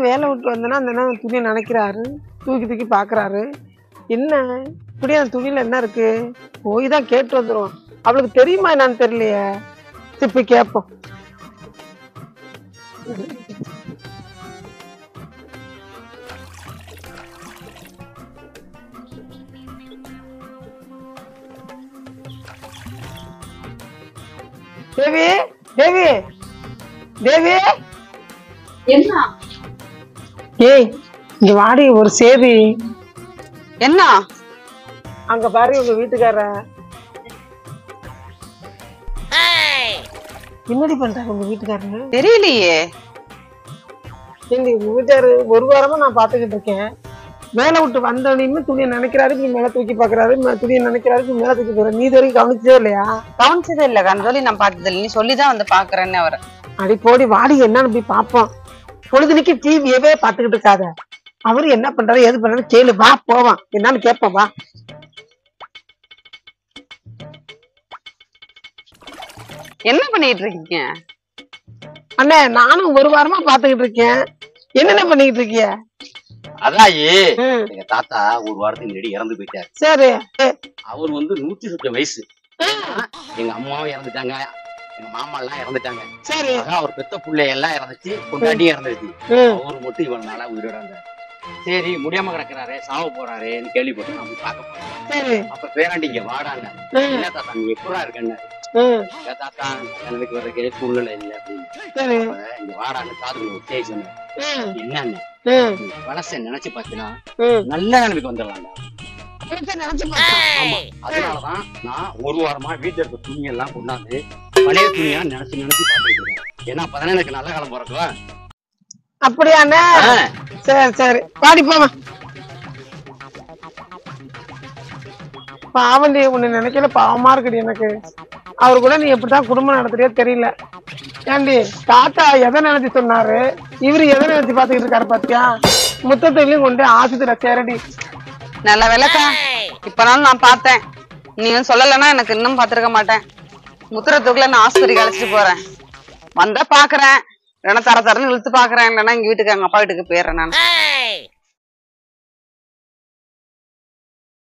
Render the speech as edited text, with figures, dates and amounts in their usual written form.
வேலை விட்டு வந்தேன்னா அந்த அண்ணன் துணியை நினைக்கிறாரு, தூக்கி தூக்கி பாக்குறாரு. என்ன இப்படியே அந்த துணியில என்ன இருக்கு? போய் தான் கேட்டு வந்துடும். அவளுக்கு தெரியுமா என்னன்னு தெரியலையே. இப்ப கேட்போம். தேவி தேவி தேவி என்ன? ஏய் இங்க வாடி ஒரு சேதி. என்ன? அங்க பாரு உங்க வீட்டுக்கார என்னடி பண்றாரு உங்க வீட்டுக்காரங்க? தெரியலையே. உங்க வீட்டுக்காரு ஒரு வாரமா நான் பாத்துக்கிட்டு இருக்கேன். மேல விட்டு வந்தோடனே துணியை நினைக்கிறாரு, மேல தூக்கி பாக்குறாரு, துணியை நினைக்கிறாரு, மேல தூக்கி போறாரு. நீ வரைக்கும் கவனிச்சதே இல்லையா? கவனிச்சதே இல்ல கந்தோலி, நான் பார்த்தது இல்லை. நீ சொல்லிதான் வந்து பாக்குறேன்னு அவரை. அடி போடி வாடி என்னன்னு போய் பாப்போம். பொழுதுனைக்கு டிவியவே பாத்துக்கிட்டு இருக்காத. அவரு என்ன பண்றாரு எது பண்றாரு கேளு, வா போவான். என்னன்னு கேட்போம் வா. என்ன பண்ணிட்டு இருக்கீங்க? அண்ணே நானும் ஒரு வாரமா பாத்துக்கிட்டு இருக்கேன். என்னென்ன பண்ணிக்கிட்டு இருக்கிய? அதான் எங்க தாத்தா ஒரு வாரத்துக்கு முன்னாடி இறந்து போயிட்டாரு. சரி. அவர் 110 வயசு. எங்க அம்மாவும் இறந்துட்டாங்க, எங்க மாமா எல்லாம் இறந்துட்டாங்க. சரி. அவர் பெத்த பிள்ளை எல்லாம் இறந்துச்சு, கொண்டாட்டி இறந்துச்சு. அவரு மட்டும் இவ்வளவு நாளா உயிரோட இருந்தாரு. சரி முடியாம கிடக்குறாரு, சாவ போறாருன்னு கேள்விப்பட்டு நான் போய் பார்க்க போறேன். அப்ப பேராண்டி இங்க வாடாங்க. என்ன தாத்தா நீ எப்படா இருக்கன்னு? தாத்தா எனக்கு வர்றதுக்கு சூழ்நிலை இல்லை அப்படின்னு. இங்க வாடான்னு காதுல ஒரு சொன்னேன். என்னன்னு பழச நினைச்சு பாத்தீங்கன்னா நல்ல நிலைமைக்கு வந்துடலாம்டா. அதனாலதான் நான் ஒரு வாரமா வீட்டுல இருக்க துணி எல்லாம் கொண்டாந்து பழைய துணியா நினைச்சு பாத்துட்டு இருக்கேன். ஏன்னா அப்பதானே எனக்கு நல்ல காலம் பிறக்கும். அப்படியாண்ணே? சரி சரி பாடி போமா. பாவண்டி உன்னை நினைக்கல, பாவமா இருக்குடி எனக்கு. அவரு கூட நீ எப்படிதான் குடும்பம் நடத்துறியோ தெரியல. ஏண்டி தாத்தா எதை நினைச்சு சொன்னாரு, இவரு எதை நினைச்சு பாத்துக்கிட்டு இருக்காரு பாத்தியா? முத்தத்தையும் கொண்டு ஆசுத்துல சேரடி. நல்ல விளக்கா இப்பனாலும் நான் பார்த்தேன். நீ சொல்லலைன்னா எனக்கு இன்னும் பாத்துருக்க மாட்டேன். முத்திரத்துக்குள்ள நான் ஆஸ்பத்திரிக்கு அழைச்சிட்டு போறேன். வந்தா பாக்குறேன், இல்லைன்னா தர தரன்னு இழுத்து பாக்குறேன், இல்லைன்னா எங்க வீட்டுக்கு எங்க அப்பா வீட்டுக்கு போயிடுறேன் நான்.